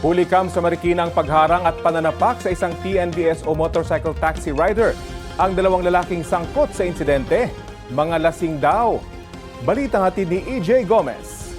Huli kam sa Marikina ang pagharang at pananapak sa isang TNVS o motorcycle taxi rider. Ang dalawang lalaking sangkot sa insidente, mga lasing daw. Balitang hatid ni EJ Gomez.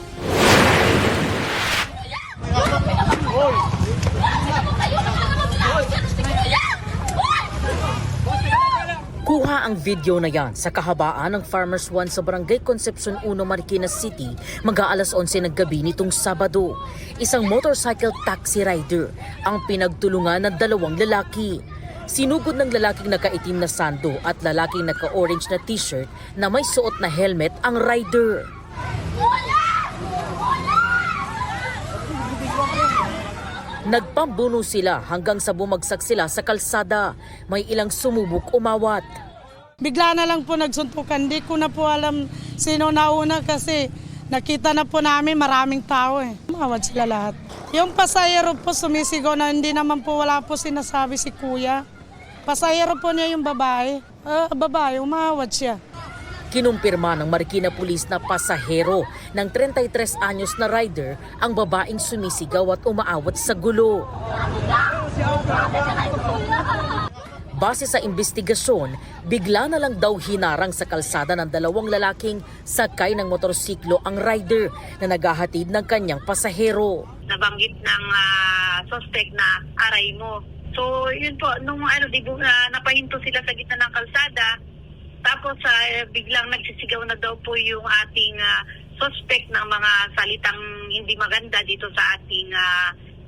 Kuha ang video na yan sa kahabaan ng Farmers One sa Barangay Concepcion 1, Marikina City, mag-aalas 11 ng gabi nitong Sabado. Isang motorcycle taxi rider ang pinagtulungan ng dalawang lalaki. Sinugod ng lalaking nakaitim na sando at lalaking naka-orange na t-shirt na may suot na helmet ang rider. Nagpambuno sila hanggang sa bumagsak sila sa kalsada. May ilang sumubok umawat. Bigla na lang po nagsuntukan. Di ko na po alam sino nauna kasi nakita na po namin maraming tao. Umawat sila lahat. Yung pasahero po sumisigaw na hindi naman po wala po sinasabi si kuya. Pasahero po niya yung babae. Babae, umawat siya. Kinumpirma ng Marikina Police na pasahero ng 33 anyos na rider ang babaeng sumisigaw at umaawat sa gulo. Base sa investigasyon, bigla na lang daw hinarang sa kalsada ng dalawang lalaking sakay ng motorsiklo ang rider na naghahatid ng kanyang pasahero. Nabanggit ng suspect na aray mo. So yun po, nung napahinto sila sa gitna ng kalsada, tapos biglang nagsisigaw na daw po yung ating suspect ng mga salitang hindi maganda dito sa ating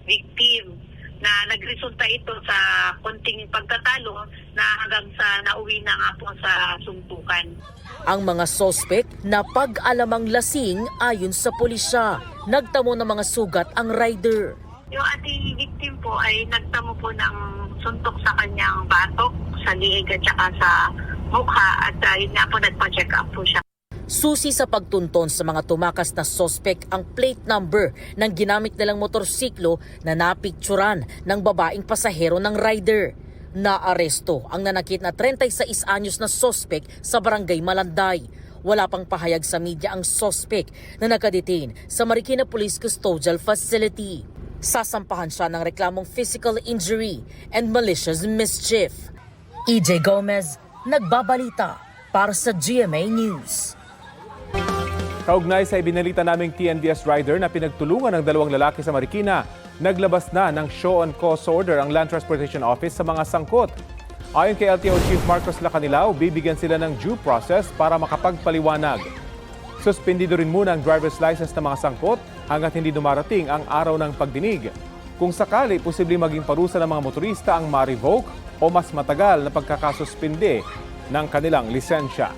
victim, na nagresulta ito sa konting pagtatalo na hanggang sa nauwi na nga po sa suntukan. Ang mga suspect na pag-alamang lasing ayon sa pulisya, nagtamo ng mga sugat ang rider. Yung ating victim po ay nagtamo po ng suntok sa kanyang batok, sa liig at saka sa mukha, at yun nga po nagpa-check up po siya. Susi sa pagtunton sa mga tumakas na suspect ang plate number ng ginamit nilang motorsiklo na napikturan ng babaeng pasahero ng rider. Naaresto ang nanakit na 36 anyos na suspect sa Barangay Malanday. Wala pang pahayag sa media ang suspect na nakadetain sa Marikina Police Custodial Facility. Sasampahan siya ng reklamong physical injury and malicious mischief. EJ Gomez, nagbabalita para sa GMA News. Kaugnay sa ibinalita naming TNVS rider na pinagtulungan ng dalawang lalaki sa Marikina, naglabas na ng show on cause order ang Land Transportation Office sa mga sangkot. Ayon kay LTO Chief Marcos Lacanilao, bibigyan sila ng due process para makapagpaliwanag. Suspendido rin muna ang driver's license ng mga sangkot hanggat hindi dumarating ang araw ng pagdinig. Kung sakali, posibleng maging parusa ng mga motorista ang ma-revoke o mas matagal na pagkakasuspinde ng kanilang lisensya.